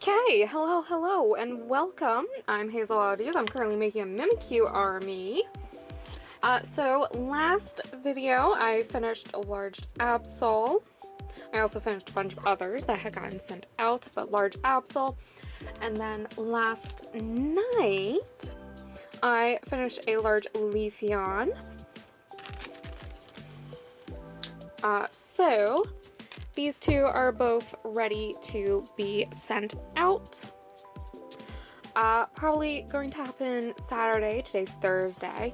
Okay, hello, and welcome. I'm Hazel Audios. I'm currently making a Mimikyu army. So last video, I finished a large Absol. I also finished a bunch of others that had gotten sent out, but large Absol. And then last night, I finished a large Leafeon. So these two are both ready to be sent out. Probably going to happen Saturday. Today's Thursday.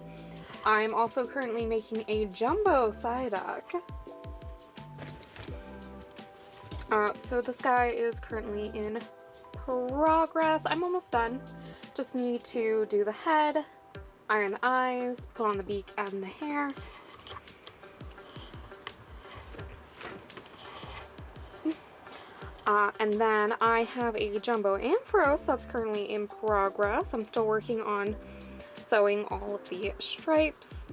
I'm also currently making a jumbo Psyduck. So this guy is currently in progress. I'm almost done. Just need to do the head, iron the eyes, put on the beak and the hair. And then I have a jumbo Ampharos that's currently in progress. I'm still working on sewing all of the stripes.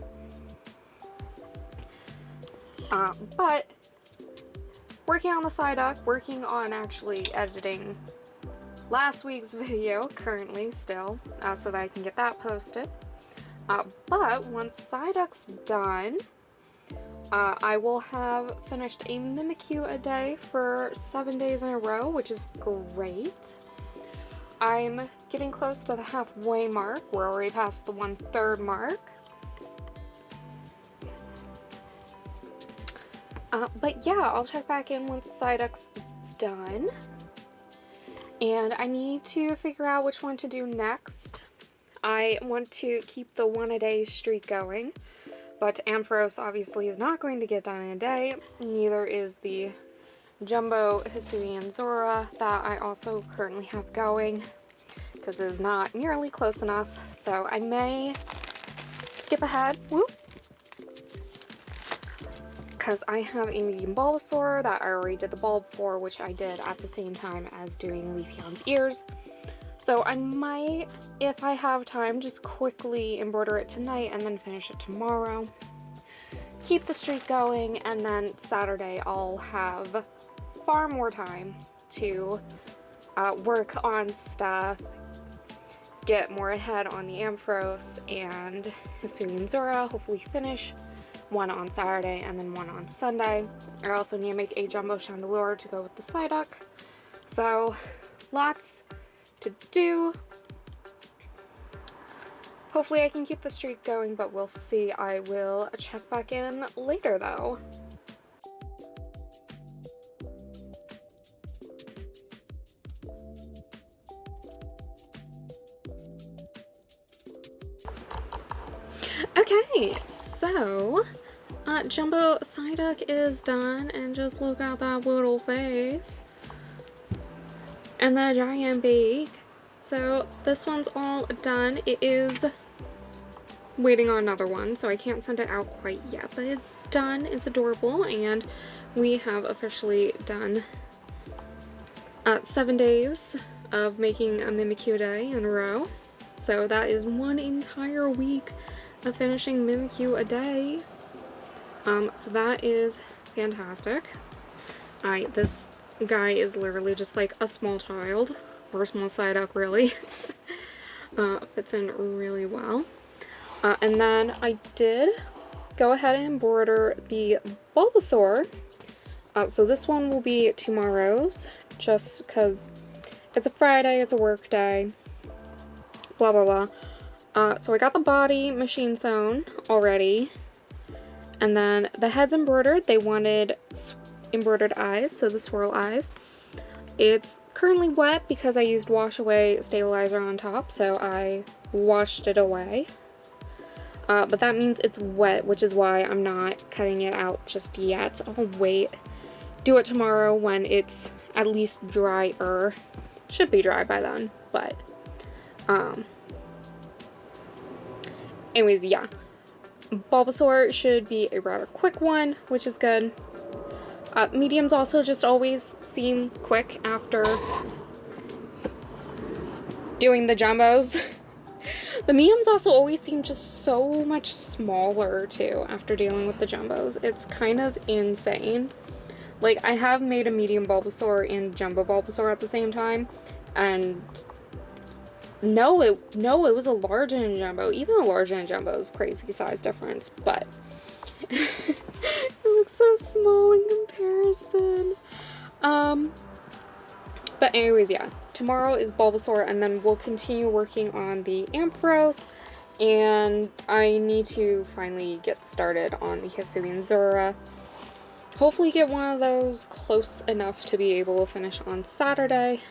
But working on the Psyduck, working on actually editing last week's video currently still, so that I can get that posted. But once Psyduck's done, I will have finished a Mimikyu a day for 7 days in a row, which is great. I'm getting close to the halfway mark. We're already past the 1/3 mark. But yeah, I'll check back in once Psyduck's done. And I need to figure out which one to do next. I want to keep the 1-a-day streak going. But Ampharos obviously is not going to get done in a day. Neither is the Jumbo Hisuian Zora that I also currently have going, because it is not nearly close enough. So I may skip ahead, because I have a medium Bulbasaur that I already did the bulb for, which I did at the same time as doing Leafeon's ears. So I might, if I have time, just quickly embroider it tonight and then finish it tomorrow. Keep the streak going, and then Saturday I'll have far more time to work on stuff, get more ahead on the Ampharos and Hisuian Zora, hopefully finish one on Saturday and then one on Sunday. I also need to make a Jumbo Chandelure to go with the Psyduck. So lots to do. Hopefully I can keep the streak going, but we'll see. I will check back in later though. Okay, so Jumbo Psyduck is done, and just look at that little face and the giant beak. So this one's all done. It is waiting on another one, so I can't send it out quite yet, but it's done. It's adorable, and we have officially done 7 days of making a Mimikyu day in a row. So that is one entire week of finishing Mimikyu a day. So that is fantastic. This guy is literally just like a small child, or a small Psyduck, really. Fits in really well. And then I did go ahead and embroider the Bulbasaur. So this one will be tomorrow's, just because it's a Friday, it's a work day, blah blah blah. So I got the body machine sewn already. And then the head's embroidered. They wanted embroidered eyes, so the swirl eyes. It's currently wet because I used wash away stabilizer on top, so I washed it away. But that means it's wet, which is why I'm not cutting it out just yet. I'll wait, do it tomorrow when it's at least drier. Should be dry by then, but anyways, yeah. Bulbasaur should be a rather quick one, which is good. Mediums also just always seem quick after doing the jumbos. The mediums also always seem just so much smaller too after dealing with the jumbos. It's kind of insane. Like, I have made a medium Bulbasaur and jumbo Bulbasaur at the same time, and no, it was a large and a jumbo. Even a large and a jumbo is crazy size difference, but it looks so small in comparison. But anyways, yeah, tomorrow is Bulbasaur, and then we'll continue working on the Ampharos, and I need to finally get started on the Hisuian Zora. Hopefully get one of those close enough to be able to finish on Saturday.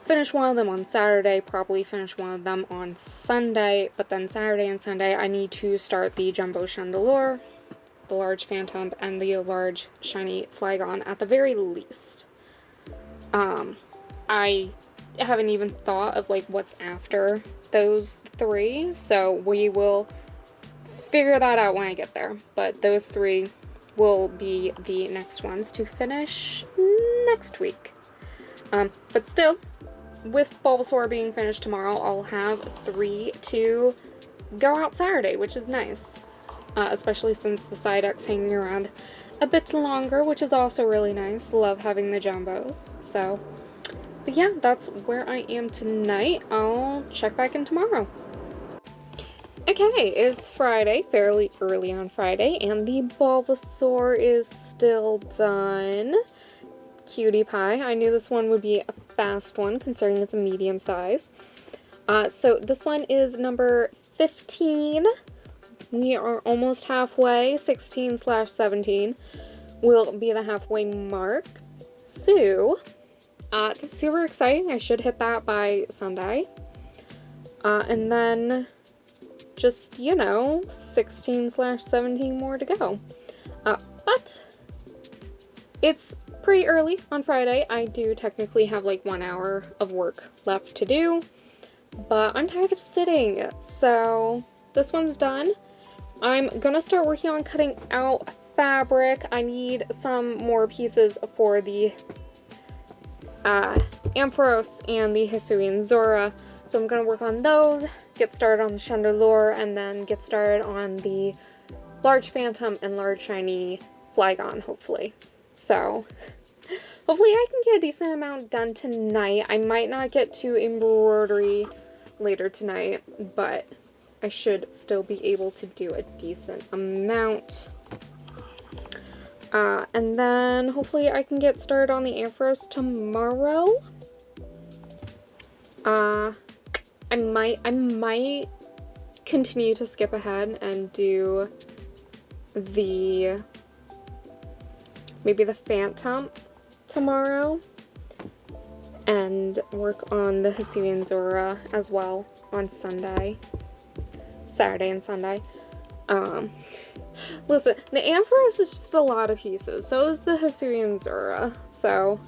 Finish one of them on Saturday, probably finish one of them on Sunday, but then Saturday and Sunday I need to start the Jumbo Chandelure, the large Phantom, and the large shiny Flygon at the very least. I haven't even thought of like what's after those three, so we will figure that out when I get there, but those three will be the next ones to finish next week. But still, with Bulbasaur being finished tomorrow, I'll have 3 to go out Saturday, which is nice. Especially since the Psyduck's hanging around a bit longer, which is also really nice. Love having the Jumbos. So, but yeah, that's where I am tonight. I'll check back in tomorrow. Okay, it's Friday, fairly early on Friday, and the Bulbasaur is still done. Cutie pie. I knew this one would be a fast one, considering it's a medium size. So this one is number 15. We are almost halfway. 16/17 will be the halfway mark. So, that's super exciting. I should hit that by Sunday. And then just, you know, 16/17 more to go. But it's pretty early on Friday. I do technically have like 1 hour of work left to do, but I'm tired of sitting, so this one's done. I'm gonna start working on cutting out fabric. I need some more pieces for the Ampharos and the Hisuian Zora, so I'm gonna work on those, get started on the Chandelure, and then get started on the large Phantom and large shiny Flygon, hopefully. So, hopefully I can get a decent amount done tonight. I might not get to embroidery later tonight, but I should still be able to do a decent amount. And then hopefully I can get started on the Ampharos tomorrow. I might continue to skip ahead and do maybe the Phantom tomorrow, and work on the Hisuian Zora as well on Saturday and Sunday. Listen, the Ampharos is just a lot of pieces, so is the Hisuian Zora, so,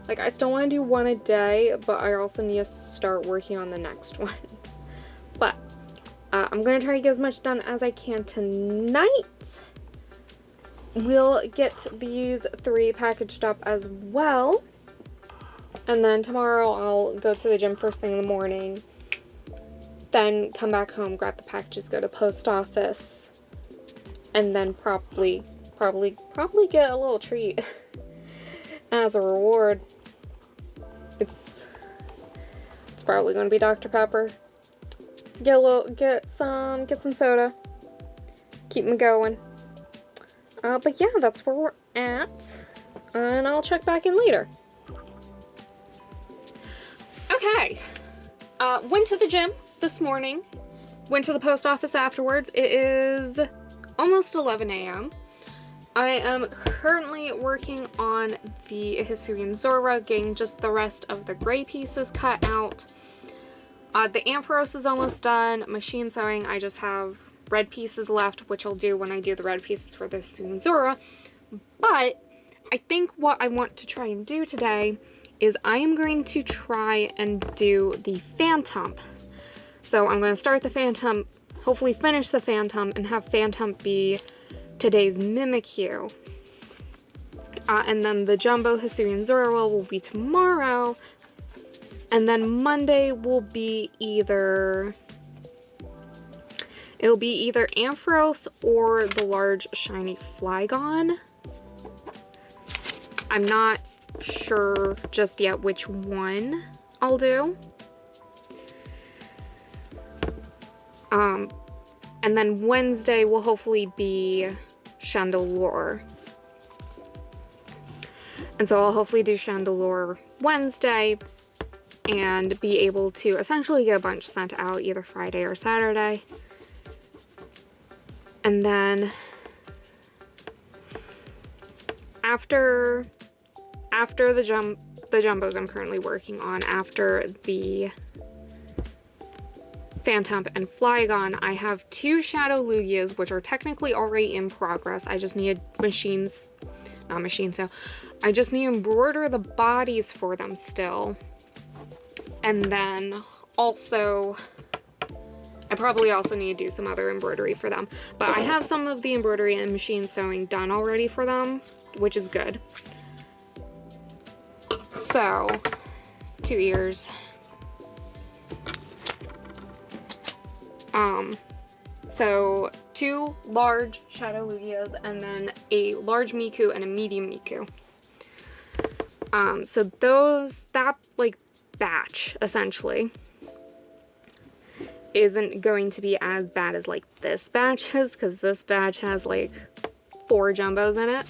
like, I still want to do one a day, but I also need to start working on the next ones. But, I'm going to try to get as much done as I can tonight. We'll get these 3 packaged up as well, and then tomorrow I'll go to the gym first thing in the morning, then come back home, grab the packages, go to post office, and then probably get a little treat as a reward. It's probably going to be Dr. Pepper. Get some soda. Keep me going. But yeah, that's where we're at, and I'll check back in later. Okay, went to the gym this morning, went to the post office afterwards. It is almost 11 a.m. I am currently working on the Hisuian Zora, getting just the rest of the gray pieces cut out. The Ampharos is almost done. Machine sewing, I just have red pieces left, which I'll do when I do the red pieces for the Hisuian Zora. But I think what I want to try and do today is I am going to try and do the Phantom. So I'm going to start the Phantom, hopefully finish the Phantom, and have Phantom be today's Mimikyu. And then the Jumbo Hisuian Zora will be tomorrow. And then Monday will be either Ampharos or the large shiny Flygon. I'm not sure just yet which one I'll do. And then Wednesday will hopefully be Chandelure. And so I'll hopefully do Chandelure Wednesday and be able to essentially get a bunch sent out either Friday or Saturday. And then after the jumbos I'm currently working on, after the Phantump and Flygon, I have 2 Shadow Lugias, which are technically already in progress. I just need I just need to embroider the bodies for them still. And then also, I probably also need to do some other embroidery for them. But I have some of the embroidery and machine sewing done already for them, which is good. So, 2 ears. So 2 large Shadow Lugias and then a large Miku and a medium Miku. So that like batch essentially isn't going to be as bad as like this batch is, because this batch has like 4 jumbos in it.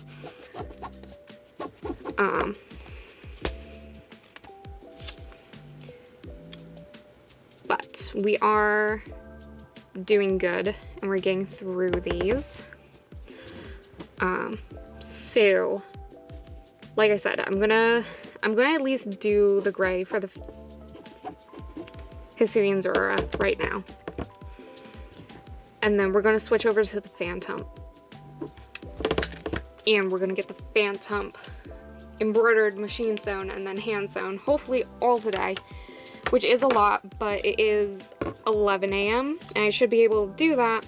But we are doing good and we're getting through these. So like I said, I'm gonna at least do the gray for the Hisuian Zora right now. And then we're gonna switch over to the Phantump. And we're gonna get the Phantump embroidered, machine sewn, and then hand sewn, hopefully all today, which is a lot, but it is 11 a.m. and I should be able to do that,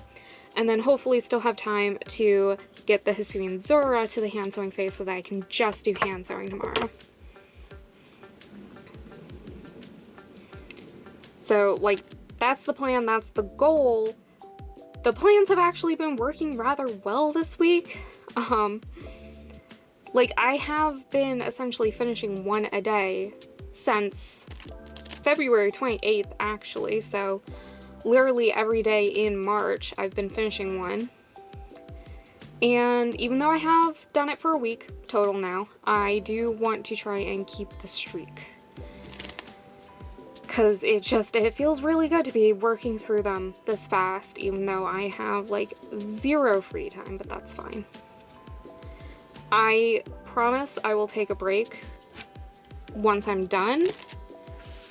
and then hopefully still have time to get the Hisuian Zora to the hand sewing phase so that I can just do hand sewing tomorrow. So, like, that's the plan, that's the goal. The plans have actually been working rather well this week. Like, I have been essentially finishing 1 a day since February 28th, actually, so literally every day in March I've been finishing 1. And even though I have done it for a week total now, I do want to try and keep the streak. Because it feels really good to be working through them this fast, even though I have like 0 free time, but that's fine. I promise I will take a break once I'm done.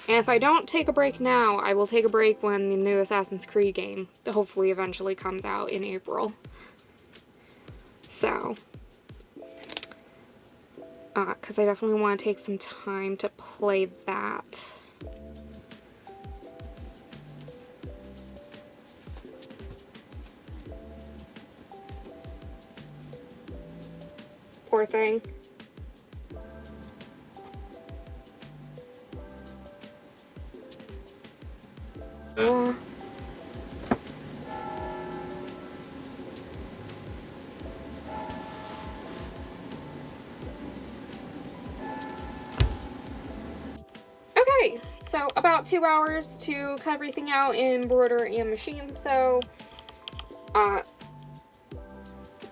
And if I don't take a break now, I will take a break when the new Assassin's Creed game hopefully eventually comes out in April. So, because I definitely want to take some time to play that. Poor thing. Okay, so about 2 hours to cut everything out in embroider and machine sew.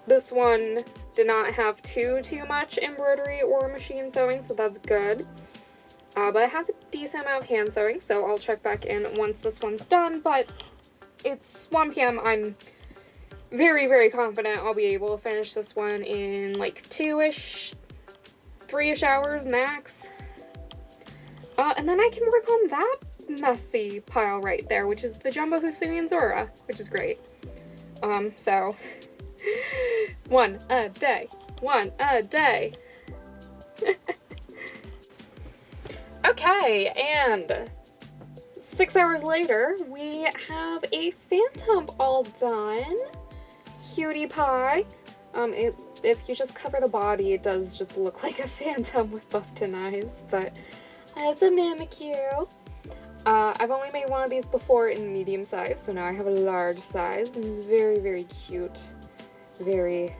This one did not have too much embroidery or machine sewing, so that's good. But it has a decent amount of hand sewing, so I'll check back in once this one's done, but it's 1 p.m. I'm very, very confident I'll be able to finish this one in like 2-ish, 3-ish hours max. And then I can work on that messy pile right there, which is the Jumbo Hisuian Zora, which is great. So 1 a day, 1 a day. Okay, and 6 hours later, we have a Phantump all done. Cutie pie. If you just cover the body, it does just look like a Phantump with buffed-in eyes, but it's a Mimikyu. I've only made one of these before in medium size, so now I have a large size, and it's very, very cute. Very,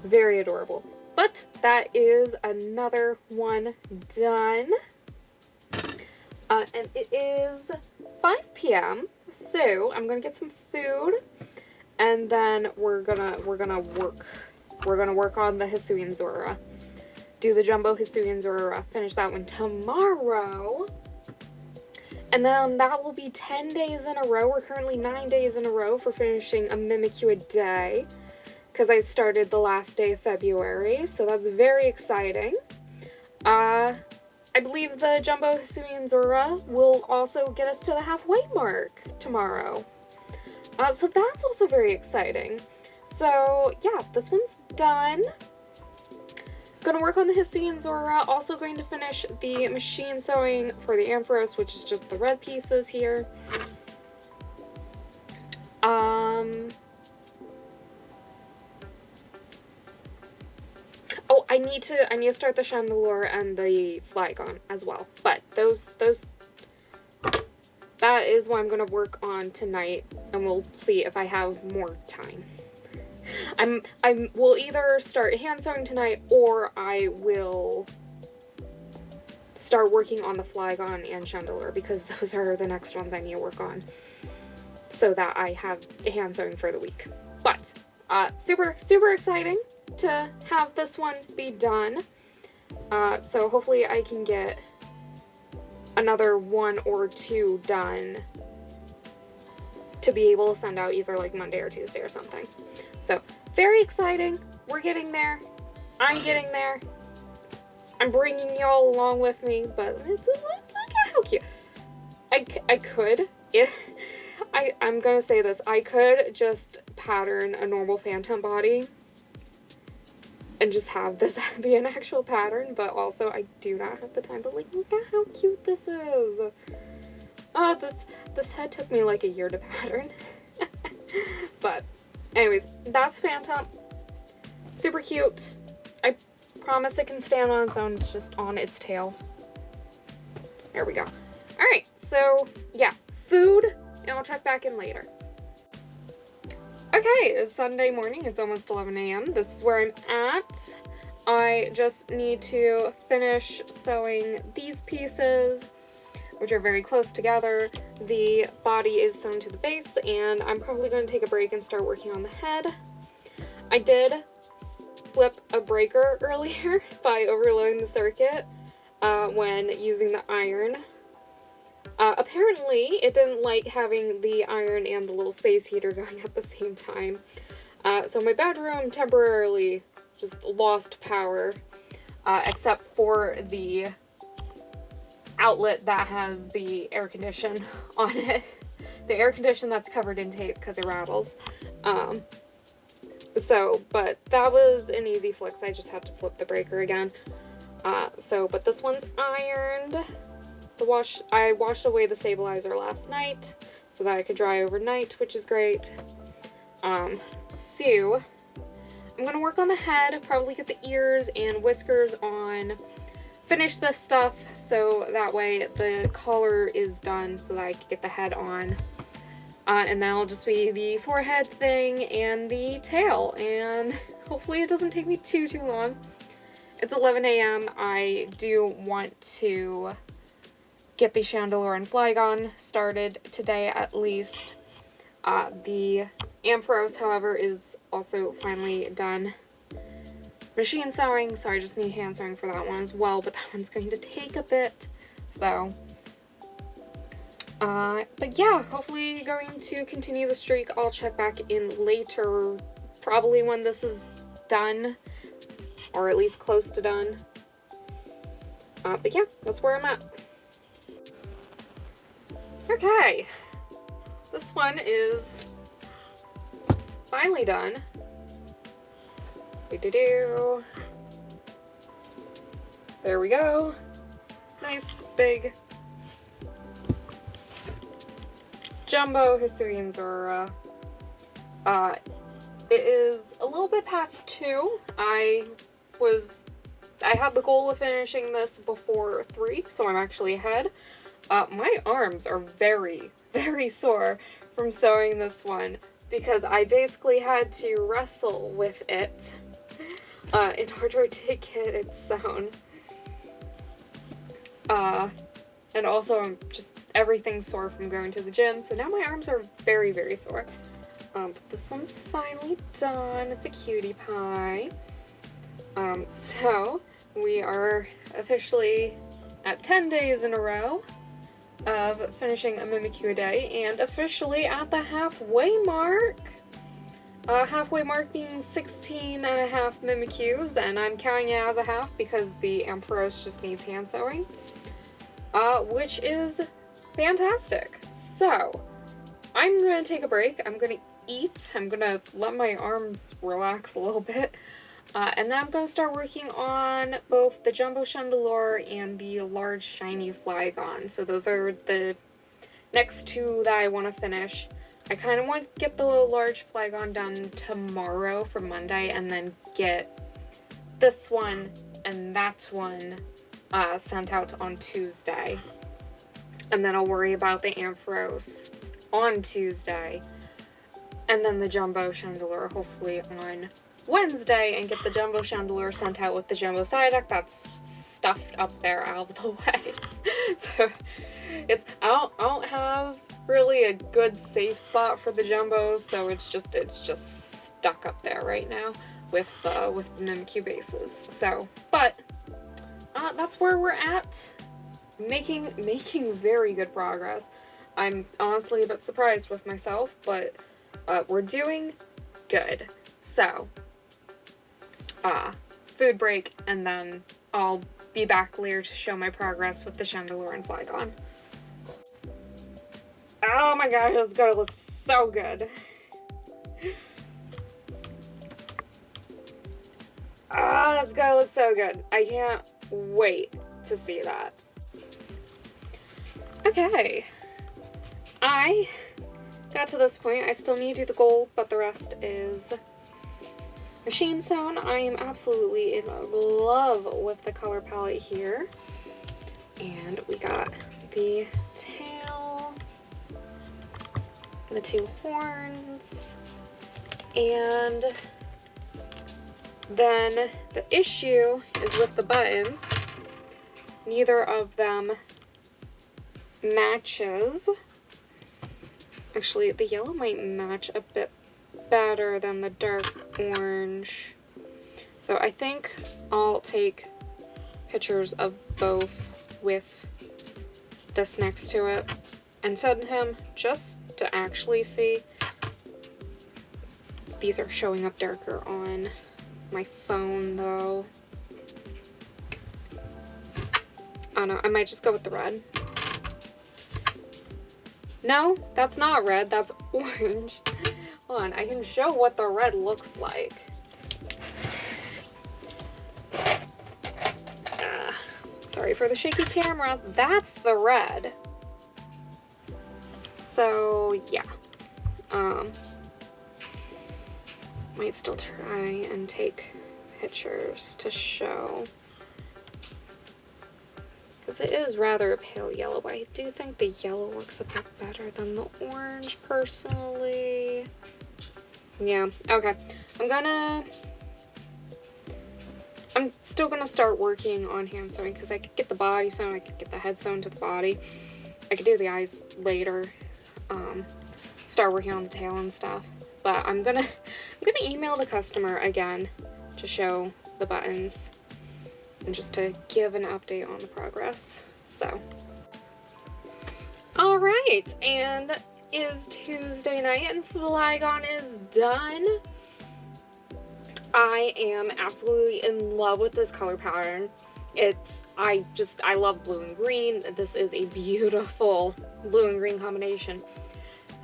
very adorable. But that is another one done. And it is 5 p.m. So I'm gonna get some food, and then we're gonna work on the Hisuian Zora. Do the Jumbo Hisuian Zora, finish that one tomorrow. And then that will be 10 days in a row. We're currently 9 days in a row for finishing a Mimikyu a day, because I started the last day of February, so that's very exciting. I believe the Jumbo Hisuian Zora will also get us to the halfway mark tomorrow. So that's also very exciting. So yeah, this one's done. Gonna work on the Hisuian Zora, also going to finish the machine sewing for the Ampharos, which is just the red pieces here. Oh, I need to start the Chandelure and the Flygon as well. But that is what I'm gonna work on tonight, and we'll see if I have more time. I will either start hand sewing tonight, or I will start working on the Flygon and Chandelure, because those are the next ones I need to work on, so that I have hand sewing for the week. But super exciting to have this one be done. So hopefully I can get another 1 or 2 done to be able to send out either like Monday or Tuesday or something. So very exciting. We're getting there. I'm getting there. I'm bringing y'all along with me, but look at how cute. I could, I'm gonna say this, I could just pattern a normal Phantom body and just have this be an actual pattern, but also I do not have the time. But like, look at how cute this is. Oh, this head took me like a year to pattern. But anyways, that's Phantom. Super cute. I promise it can stand on its own. It's just on its tail. There we go. Alright, so yeah, food, and I'll check back in later. Okay, it's Sunday morning. It's almost 11 a.m. This is where I'm at. I just need to finish sewing these pieces, which are very close together. The body is sewn to the base, and I'm probably going to take a break and start working on the head. I did flip a breaker earlier by overloading the circuit when using the iron. Apparently, it didn't like having the iron and the little space heater going at the same time. So my bedroom temporarily just lost power, except for the outlet that has the air condition on it. The air condition that's covered in tape because it rattles. But that was an easy fix. I just had to flip the breaker again. But this one's ironed. I washed away the stabilizer last night so that I could dry overnight, which is great. So I'm gonna work on the head, probably get the ears and whiskers on, finish this stuff so that way the collar is done so that I can get the head on. And then it'll just be the forehead thing and the tail, and hopefully it doesn't take me too long. It's 11 a.m. I do want to get the Chandelure and Flygon started today at least. The Ampharos, however, is also finally done machine sewing, so I just need hand sewing for that one as well, but that one's going to take a bit, so. But yeah, hopefully going to continue the streak. I'll check back in later, probably when this is done, or at least close to done. But yeah, that's where I'm at. Okay, this one is finally done. There we go. Nice big Jumbo Hisuian Zora. It is a little bit past 2. I had the goal of finishing this before 3, so I'm actually ahead. My arms are very, very sore from sewing this one because I basically had to wrestle with it in order to get it sewn. And also just everything's sore from going to the gym, so now my arms are very, very sore. But this one's finally done. It's a cutie pie. So we are officially at 10 days in a row of finishing a Mimikyu a day, and officially at the halfway mark. Halfway mark being 16 and a half Mimikyus, and I'm counting it as a half because the Ampharos just needs hand sewing. Which is fantastic. So, I'm gonna take a break, I'm gonna eat, I'm gonna let my arms relax a little bit, and then I'm gonna start working on both the Jumbo Chandelure and the large shiny Flygon. So those are the next two that I want to finish. I kind of want to get the large Flygon done tomorrow for Monday, and then get this one and that one sent out on Tuesday. And then I'll worry about the Ampharos on Tuesday. And then the Jumbo Chandelure hopefully on Wednesday, and get the Jumbo Chandelure sent out with the Jumbo Psyduck that's stuffed up there out of the way. So it's, I don't have really a good safe spot for the Jumbo, so it's just stuck up there right now with the Mimikyu bases. So, but that's where we're at, making very good progress. I'm honestly a bit surprised with myself, but we're doing good. So, food break, and then I'll be back later to show my progress with the Chandelure and Flygon. Oh my gosh, it's gonna look so good. Oh, that's gonna look so good. I can't wait to see that. Okay. I got to this point. I still need to do the gold, but the rest is machine sewn. I am absolutely in love with the color palette here. And we got the tail, the two horns, and then the issue is with the buttons. Neither of them matches. Actually, the yellow might match a bit better than the dark orange. So I think I'll take pictures of both with this next to it and send him just to actually see. These are showing up darker on my phone though. Oh no, I might just go with the red. No, that's not red, that's orange. Hold on, I can show what the red looks like. Sorry for the shaky camera, that's the red. So yeah, might still try and take pictures to show, because it is rather a pale yellow, but I do think the yellow looks a bit better than the orange personally. Yeah, okay, I'm still gonna start working on hand sewing, because I could get the body sewn, I could get the head sewn to the body, I could do the eyes later, start working on the tail and stuff. But I'm gonna email the customer again to show the buttons and just to give an update on the progress. So, all right, and it is Tuesday night and Flygon is done. I am absolutely in love with this color pattern. I love blue and green. This is a beautiful blue and green combination.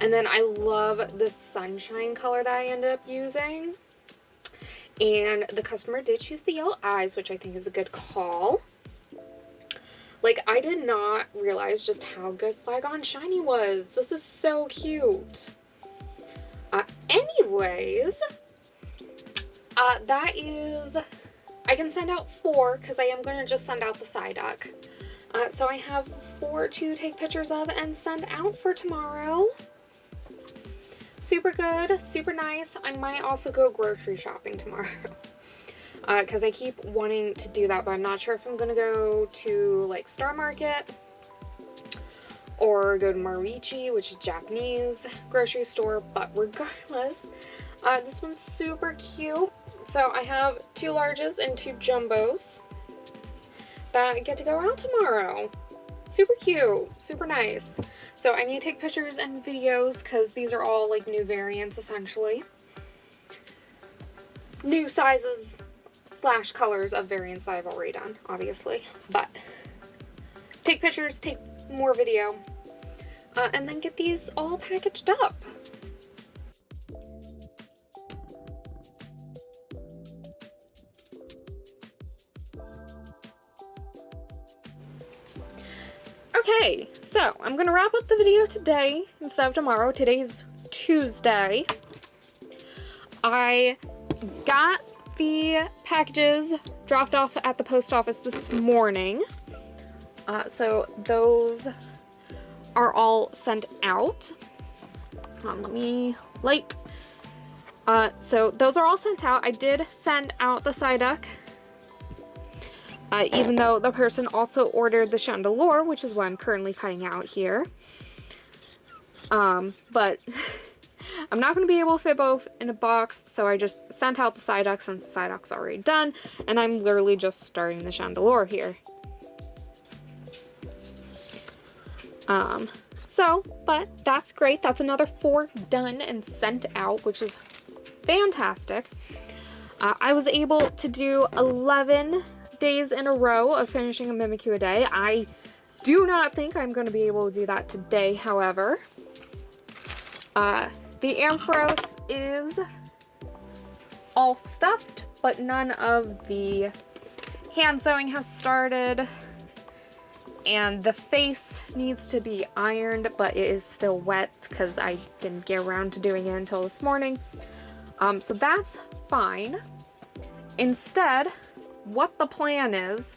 And then I love the sunshine color that I ended up using. And the customer did choose the yellow eyes, which I think is a good call. Like, I did not realize just how good Flygon Shiny was. This is so cute. Anyways, that is, I can send out 4 because I am going to just send out the Psyduck. So I have 4 to take pictures of and send out for tomorrow. Super good, super nice. I might also go grocery shopping tomorrow. because I keep wanting to do that, but I'm not sure if I'm gonna go to like Star Market or go to Marichi, which is Japanese grocery store, but regardless, this one's super cute. So I have 2 larges and 2 jumbos that get to go out tomorrow. Super cute, super nice. So I need to take pictures and videos because these are all like new variants essentially. New sizes / colors of variants that I've already done, obviously. But take pictures, take more video, and then get these all packaged up. Okay, so I'm gonna wrap up the video today instead of tomorrow. Today's Tuesday. I got the packages dropped off at the post office this morning. So those are all sent out. Let me light. So those are all sent out. I did send out the Psyduck. Even though the person also ordered the Chandelure, which is what I'm currently cutting out here. But I'm not going to be able to fit both in a box, so I just sent out the Psyduck since the Psyduck's already done, and I'm literally just starting the Chandelure here. But that's great. That's another 4 done and sent out, which is fantastic. I was able to do 11 days in a row of finishing a Mimikyu a day. I do not think I'm going to be able to do that today, however. The Ampharos is all stuffed, but none of the hand sewing has started. And the face needs to be ironed, but it is still wet because I didn't get around to doing it until this morning. So that's fine. Instead, what the plan is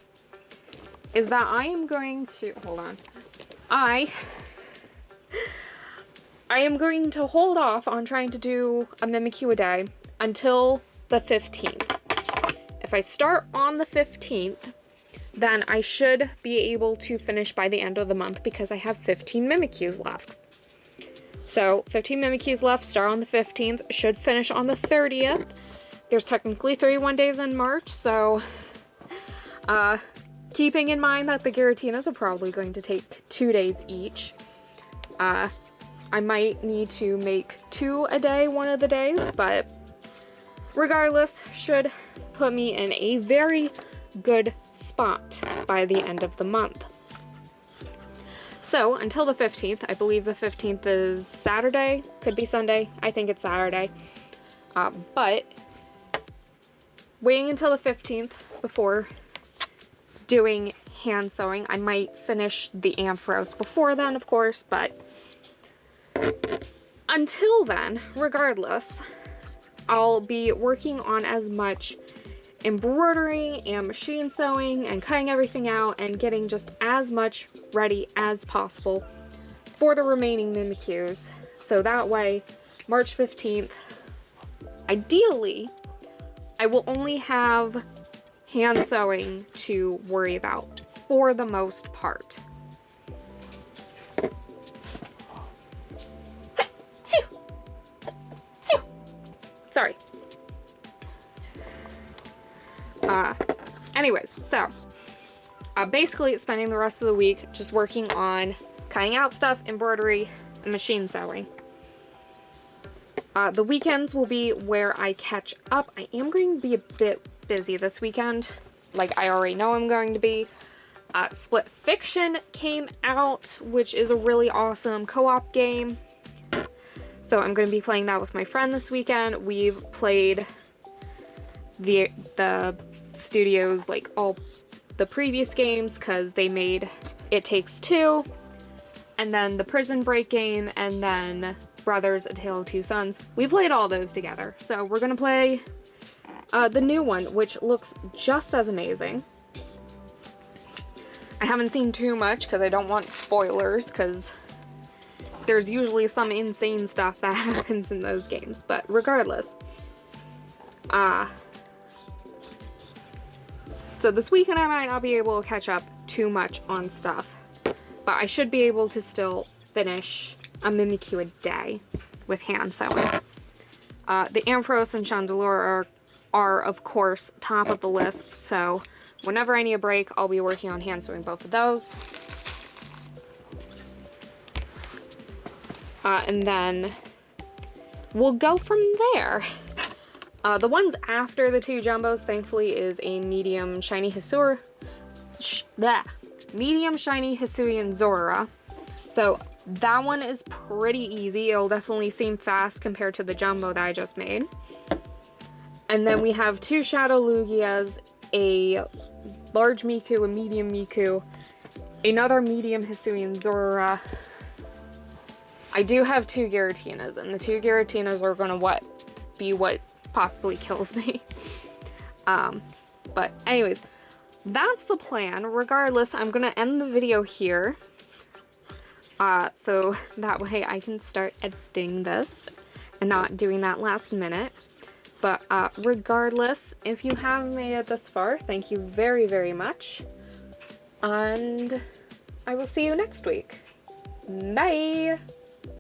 that I am going to, hold on, I am going to hold off on trying to do a Mimikyu a day until the 15th. If I start on the 15th, then I should be able to finish by the end of the month because I have 15 Mimikyus left. So 15 Mimikyus left, start on the 15th, should finish on the 30th. There's technically 31 days in March, so keeping in mind that the Giratinas are probably going to take 2 days each, I might need to make 2 a day one of the days, but regardless, should put me in a very good spot by the end of the month. So until the 15th, I believe the 15th is Saturday, could be Sunday, I think it's Saturday, but waiting until the 15th before doing hand sewing. I might finish the Ampharos before then, of course, but until then, regardless, I'll be working on as much embroidery and machine sewing and cutting everything out and getting just as much ready as possible for the remaining Mimikyus. So that way, March 15th, ideally, I will only have hand sewing to worry about for the most part. Sorry. Anyways, so basically spending the rest of the week just working on cutting out stuff, embroidery, and machine sewing. The weekends will be where I catch up. I am going to be a bit busy this weekend, like I already know I'm going to be. Split Fiction came out, which is a really awesome co-op game. So I'm going to be playing that with my friend this weekend. We've played the studios, like all the previous games, because they made It Takes Two, and then the Prison Break game, and then Brothers: A Tale of Two Sons. We played all those together. So we're going to play the new one, which looks just as amazing. I haven't seen too much because I don't want spoilers, because there's usually some insane stuff that happens in those games. But regardless, So this weekend I might not be able to catch up too much on stuff, but I should be able to still finish a Mimikyu a day with hand sewing. The Ampharos and Chandelure are of course top of the list, so whenever I need a break, I'll be working on hand sewing both of those. And then we'll go from there. The ones after the two jumbos, thankfully, is a medium shiny medium shiny Hisuian Zora. So that one is pretty easy. It'll definitely seem fast compared to the jumbo that I just made. And then we have two Shadow Lugias, a large Miku, a medium Miku, another medium Hisuian Zora. I do have two Giratinas, and the two Giratinas are gonna be what possibly kills me. But anyways, that's the plan. Regardless, I'm gonna end the video here. So that way I can start editing this and not doing that last minute. But regardless, if you have made it this far, thank you very, very much. And I will see you next week. Bye!